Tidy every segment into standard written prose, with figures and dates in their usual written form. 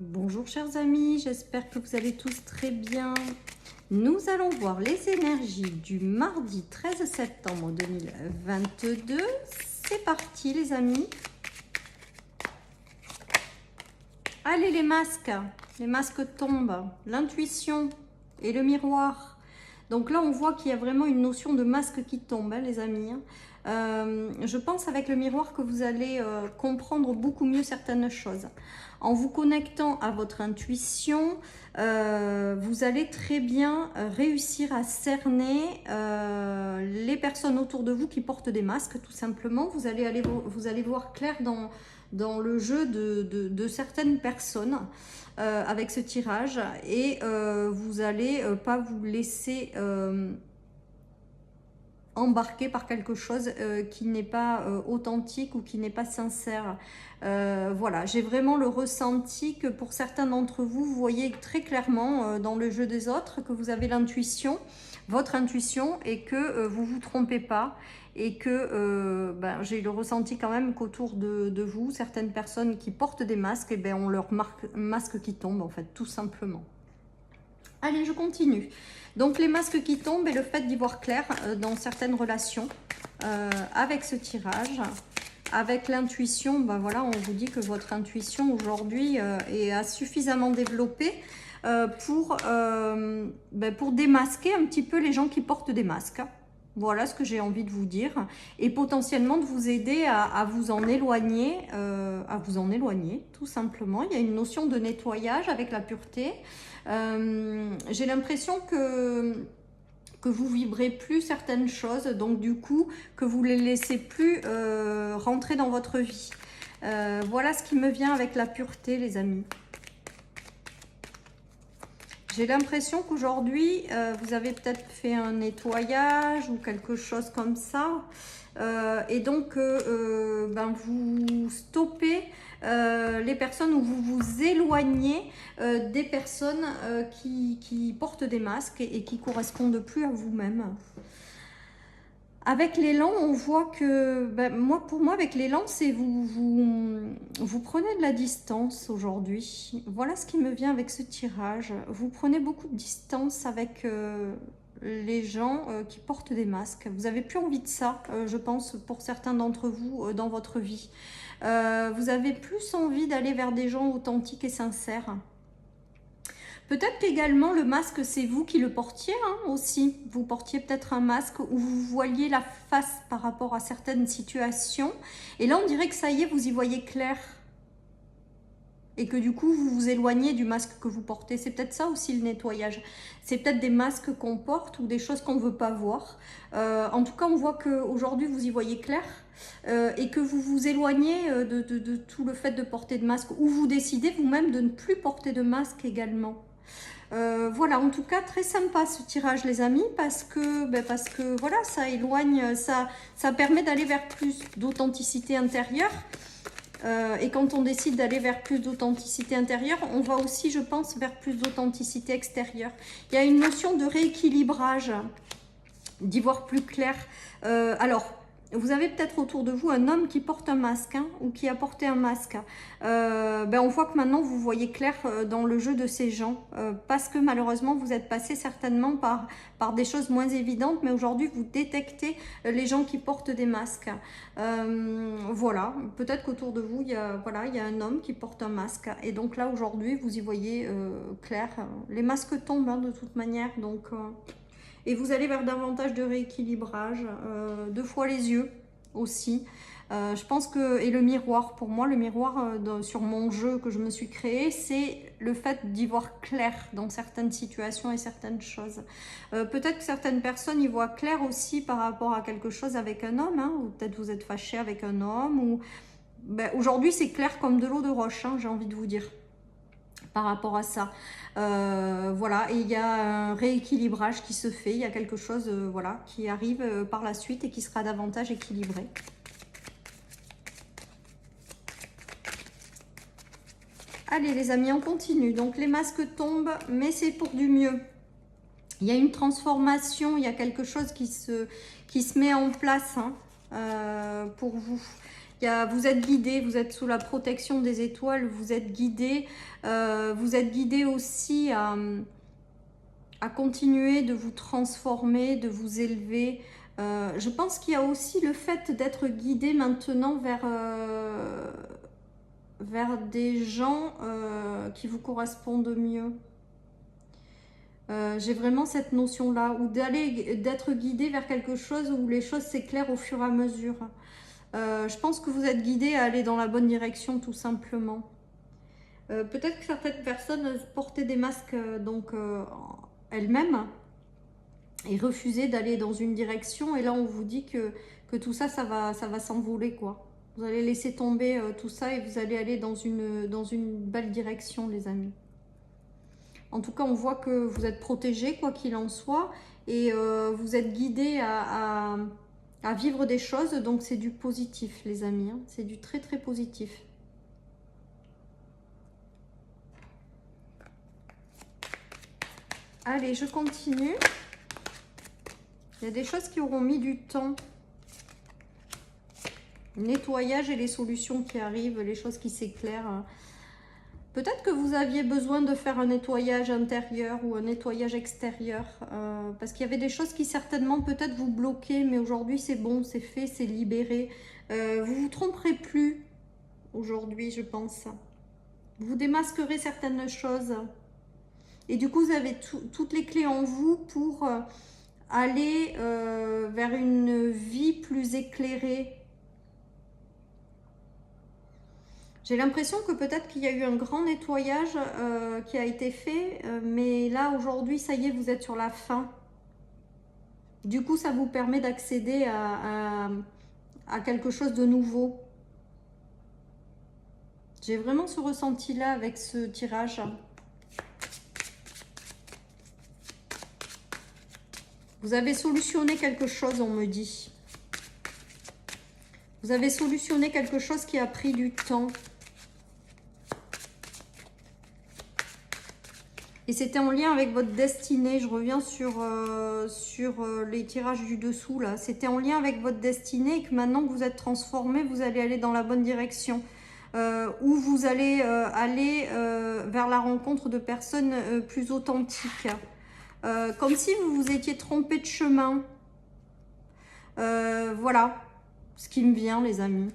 Bonjour chers amis, j'espère que vous allez tous très bien. Nous allons voir les énergies du mardi 13 septembre 2022. C'est parti les amis. Allez les masques tombent, l'intuition et le miroir. Donc là on voit qu'il y a vraiment une notion de masque qui tombe hein, les amis. Je pense avec le miroir que vous allez comprendre beaucoup mieux certaines choses. En vous connectant à votre intuition, vous allez très bien réussir à cerner les personnes autour de vous qui portent des masques, tout simplement. Vous allez voir clair dans le jeu de certaines personnes avec ce tirage et vous n'allez pas vous laisser embarqué par quelque chose qui n'est pas authentique ou qui n'est pas sincère. Voilà, j'ai vraiment le ressenti que pour certains d'entre vous, vous voyez très clairement dans le jeu des autres que vous avez l'intuition, votre intuition, et que vous vous trompez pas, et que j'ai le ressenti quand même qu'autour de vous, certaines personnes qui portent des masques, et ont leur masque qui tombe en fait, tout simplement. Allez, je continue. Donc les masques qui tombent et le fait d'y voir clair dans certaines relations avec ce tirage, avec l'intuition, voilà, on vous dit que votre intuition aujourd'hui est suffisamment développée pour démasquer un petit peu les gens qui portent des masques. Voilà ce que j'ai envie de vous dire. Et potentiellement de vous aider à vous en éloigner, tout simplement. Il y a une notion de nettoyage avec la pureté. J'ai l'impression que vous vibrez plus certaines choses, donc du coup, que vous les laissez plus rentrer dans votre vie. Voilà ce qui me vient avec la pureté, les amis. J'ai l'impression qu'aujourd'hui, vous avez peut-être fait un nettoyage ou quelque chose comme ça. Et donc, vous stoppez les personnes ou vous vous éloignez des personnes qui portent des masques et qui ne correspondent plus à vous-même. Avec l'élan, on voit que, pour moi, avec l'élan, c'est vous prenez de la distance aujourd'hui. Voilà ce qui me vient avec ce tirage. Vous prenez beaucoup de distance avec les gens qui portent des masques. Vous n'avez plus envie de ça, je pense, pour certains d'entre vous dans votre vie. Vous avez plus envie d'aller vers des gens authentiques et sincères. Peut-être qu'également le masque, c'est vous qui le portiez aussi. Vous portiez peut-être un masque où vous voyez la face par rapport à certaines situations. Et là, on dirait que ça y est, vous y voyez clair. Et que du coup, vous vous éloignez du masque que vous portez. C'est peut-être ça aussi le nettoyage. C'est peut-être des masques qu'on porte ou des choses qu'on ne veut pas voir. En tout cas, on voit qu'aujourd'hui, vous y voyez clair. Et que vous vous éloignez de tout le fait de porter de masque. Ou vous décidez vous-même de ne plus porter de masque également. Voilà, en tout cas très sympa ce tirage les amis, parce que voilà, ça éloigne, ça permet d'aller vers plus d'authenticité intérieure. Et quand on décide d'aller vers plus d'authenticité intérieure, on va aussi, je pense, vers plus d'authenticité extérieure. Il y a une notion de rééquilibrage, d'y voir plus clair. Alors, vous avez peut-être autour de vous un homme qui porte un masque ou qui a porté un masque. On voit que maintenant vous voyez clair dans le jeu de ces gens parce que malheureusement vous êtes passé certainement par des choses moins évidentes, mais aujourd'hui vous détectez les gens qui portent des masques. Voilà, peut-être qu'autour de vous il y a un homme qui porte un masque et donc là aujourd'hui vous y voyez clair. Les masques tombent de toute manière, donc... Et vous allez vers davantage de rééquilibrage, 2 fois les yeux aussi. Je pense que, et le miroir, pour moi, le miroir sur mon jeu que je me suis créé, c'est le fait d'y voir clair dans certaines situations et certaines choses. Peut-être que certaines personnes y voient clair aussi par rapport à quelque chose avec un homme, ou peut-être vous êtes fâché avec un homme, ou aujourd'hui c'est clair comme de l'eau de roche, j'ai envie de vous dire. Par rapport à ça, voilà, et il y a un rééquilibrage qui se fait, il y a quelque chose voilà, qui arrive par la suite et qui sera davantage équilibré. Allez les amis, on continue. Donc les masques tombent, mais c'est pour du mieux. Il y a une transformation, il y a quelque chose qui se met en place pour vous. Vous êtes guidé, vous êtes sous la protection des étoiles, vous êtes guidé aussi à continuer de vous transformer, de vous élever. Je pense qu'il y a aussi le fait d'être guidé maintenant vers des gens qui vous correspondent mieux. J'ai vraiment cette notion-là, ou d'être guidé vers quelque chose où les choses s'éclairent au fur et à mesure. Je pense que vous êtes guidé à aller dans la bonne direction, tout simplement. Peut-être que certaines personnes portaient des masques elles-mêmes et refusaient d'aller dans une direction. Et là, on vous dit que tout ça, ça va s'envoler, quoi. Vous allez laisser tomber tout ça et vous allez aller dans une belle direction, les amis. En tout cas, on voit que vous êtes protégés, quoi qu'il en soit, et vous êtes guidés à vivre des choses. Donc, c'est du positif, les amis. Hein. C'est du très, très positif. Allez, je continue. Il y a des choses qui auront mis du temps. Nettoyage et les solutions qui arrivent, les choses qui s'éclairent. Peut-être que vous aviez besoin de faire un nettoyage intérieur ou un nettoyage extérieur. Parce qu'il y avait des choses qui certainement peut-être vous bloquaient. Mais aujourd'hui, c'est bon, c'est fait, c'est libéré. Vous vous tromperez plus aujourd'hui, je pense. Vous démasquerez certaines choses. Et du coup, vous avez toutes les clés en vous pour aller vers une vie plus éclairée. J'ai l'impression que peut-être qu'il y a eu un grand nettoyage qui a été fait, mais là, aujourd'hui, ça y est, vous êtes sur la fin. Du coup, ça vous permet d'accéder à quelque chose de nouveau. J'ai vraiment ce ressenti-là avec ce tirage. Vous avez solutionné quelque chose, on me dit. Vous avez solutionné quelque chose qui a pris du temps. Et c'était en lien avec votre destinée. Je reviens sur les tirages du dessous, là. C'était en lien avec votre destinée et que maintenant que vous êtes transformé, vous allez aller dans la bonne direction. Où vous allez aller vers la rencontre de personnes plus authentiques. Comme si vous vous étiez trompé de chemin. Voilà ce qui me vient, les amis.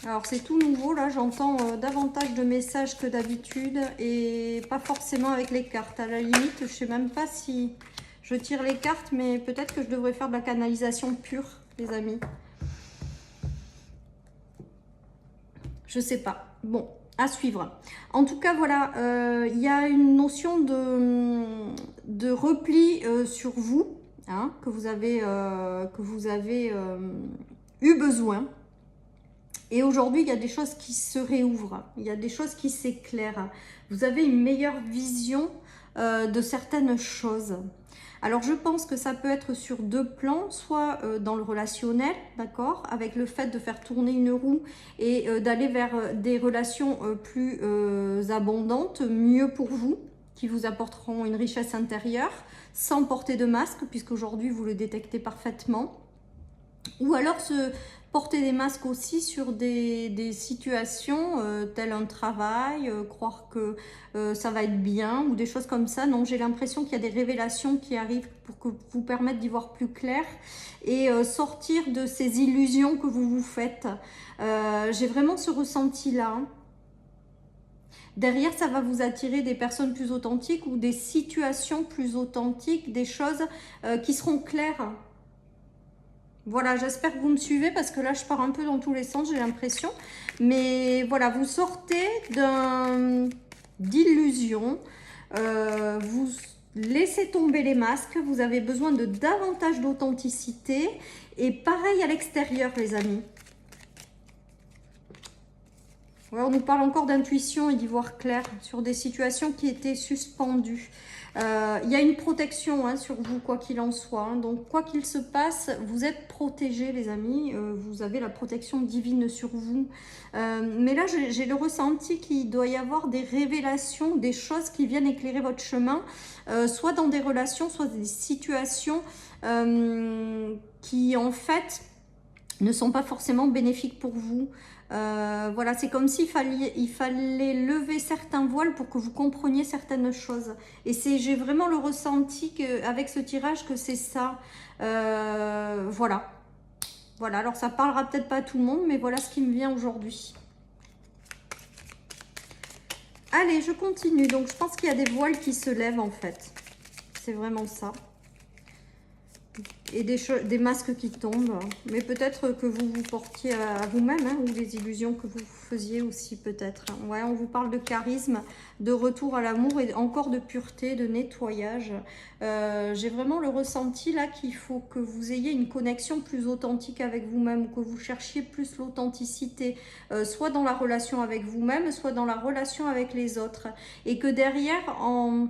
Alors c'est tout nouveau, là j'entends davantage de messages que d'habitude et pas forcément avec les cartes. À la limite, je sais même pas si je tire les cartes, mais peut-être que je devrais faire de la canalisation pure, les amis. Je sais pas. Bon, à suivre. En tout cas, voilà, il y a une notion de repli sur vous, hein, que vous avez eu besoin. Et aujourd'hui, il y a des choses qui se réouvrent, il y a des choses qui s'éclairent. Vous avez une meilleure vision de certaines choses. Alors, je pense que ça peut être sur deux plans, soit dans le relationnel, d'accord, avec le fait de faire tourner une roue et d'aller vers des relations plus abondantes, mieux pour vous, qui vous apporteront une richesse intérieure, sans porter de masque, puisqu'aujourd'hui, vous le détectez parfaitement. Ou alors porter des masques aussi sur des situations telles un travail, croire que ça va être bien ou des choses comme ça. Non, j'ai l'impression qu'il y a des révélations qui arrivent pour que vous permettre d'y voir plus clair et sortir de ces illusions que vous vous faites. J'ai vraiment ce ressenti-là. Derrière, ça va vous attirer des personnes plus authentiques ou des situations plus authentiques, des choses qui seront claires. Voilà, j'espère que vous me suivez parce que là, je pars un peu dans tous les sens, j'ai l'impression. Mais voilà, vous sortez d'illusions, vous laissez tomber les masques, vous avez besoin de davantage d'authenticité. Et pareil à l'extérieur, les amis. Ouais, on nous parle encore d'intuition et d'y voir clair sur des situations qui étaient suspendues. Il y a une protection hein, sur vous, quoi qu'il en soit. Hein. Donc, quoi qu'il se passe, vous êtes protégés, les amis. Vous avez la protection divine sur vous. Mais là, j'ai le ressenti qu'il doit y avoir des révélations, des choses qui viennent éclairer votre chemin, soit dans des relations, soit des situations qui, en fait, ne sont pas forcément bénéfiques pour vous. Voilà, c'est comme s'il fallait lever certains voiles pour que vous compreniez certaines choses. Et j'ai vraiment le ressenti avec ce tirage que c'est ça. Voilà. Voilà, alors ça parlera peut-être pas à tout le monde, mais voilà ce qui me vient aujourd'hui. Allez, je continue. Donc, je pense qu'il y a des voiles qui se lèvent, en fait. C'est vraiment ça. Et des masques qui tombent. Mais peut-être que vous vous portiez à vous-même, hein, ou des illusions que vous faisiez aussi, peut-être. Ouais, on vous parle de charisme, de retour à l'amour et encore de pureté, de nettoyage. J'ai vraiment le ressenti là qu'il faut que vous ayez une connexion plus authentique avec vous-même, que vous cherchiez plus l'authenticité, soit dans la relation avec vous-même, soit dans la relation avec les autres. Et que derrière, en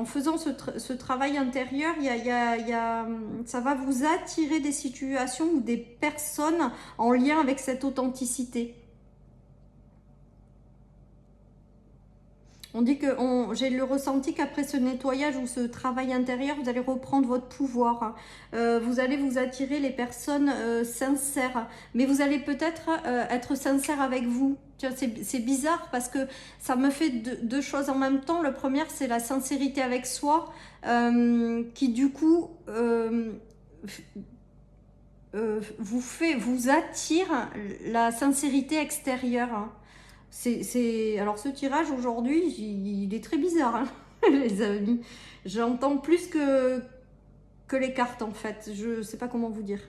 faisant ce travail intérieur, ça va vous attirer des situations ou des personnes en lien avec cette authenticité. On dit que j'ai le ressenti qu'après ce nettoyage ou ce travail intérieur, vous allez reprendre votre pouvoir. Vous allez vous attirer les personnes sincères. Mais vous allez peut-être être sincère avec vous. C'est bizarre parce que ça me fait deux choses en même temps. La première, c'est la sincérité avec soi qui du coup vous attire la sincérité extérieure. Alors ce tirage aujourd'hui, il est très bizarre, hein, les amis. J'entends plus que les cartes en fait. Je sais pas comment vous dire.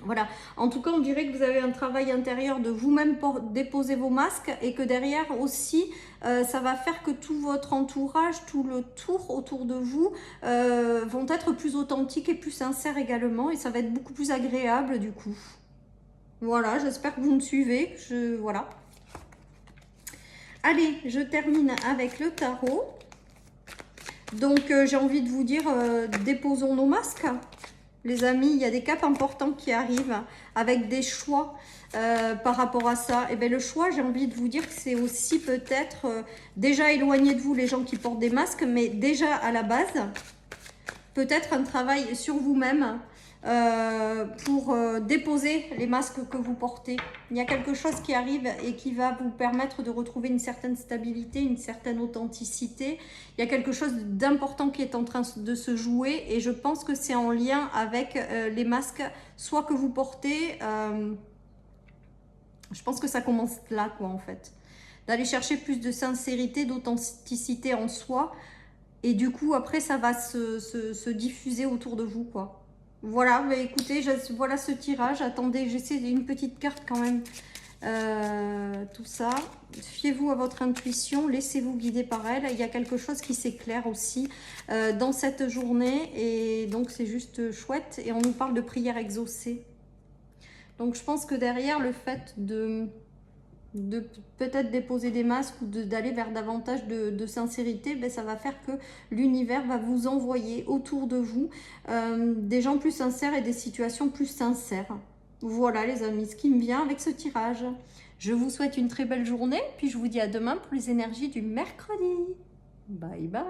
Voilà. En tout cas, on dirait que vous avez un travail intérieur de vous-même pour déposer vos masques et que derrière aussi, ça va faire que tout votre entourage, tout le tour autour de vous vont être plus authentiques et plus sincères également et ça va être beaucoup plus agréable du coup. Voilà, j'espère que vous me suivez. Voilà. Allez, je termine avec le tarot. Donc, j'ai envie de vous dire, déposons nos masques. Les amis, il y a des caps importants qui arrivent avec des choix par rapport à ça. Et bien, le choix, j'ai envie de vous dire que c'est aussi peut-être déjà éloigner de vous les gens qui portent des masques, mais déjà à la base, peut-être un travail sur vous-même pour déposer les masques que vous portez. Il y a quelque chose qui arrive et qui va vous permettre de retrouver une certaine stabilité, une certaine authenticité. Il y a quelque chose d'important qui est en train de se jouer et je pense que c'est en lien avec les masques, soit que vous portez. Je pense que ça commence là, quoi, en fait. D'aller chercher plus de sincérité, d'authenticité en soi. Et du coup, après, ça va se diffuser autour de vous, quoi. Voilà, mais écoutez, voilà ce tirage. Attendez, j'essaie une petite carte quand même. Tout ça. Fiez-vous à votre intuition, laissez-vous guider par elle. Il y a quelque chose qui s'éclaire aussi dans cette journée. Et donc, c'est juste chouette. Et on nous parle de prière exaucée. Donc, je pense que derrière le fait de peut-être déposer des masques ou d'aller vers davantage de sincérité, ben ça va faire que l'univers va vous envoyer autour de vous des gens plus sincères et des situations plus sincères. Voilà les amis, ce qui me vient avec ce tirage. Je vous souhaite une très belle journée, puis je vous dis à demain pour les énergies du mercredi. Bye bye.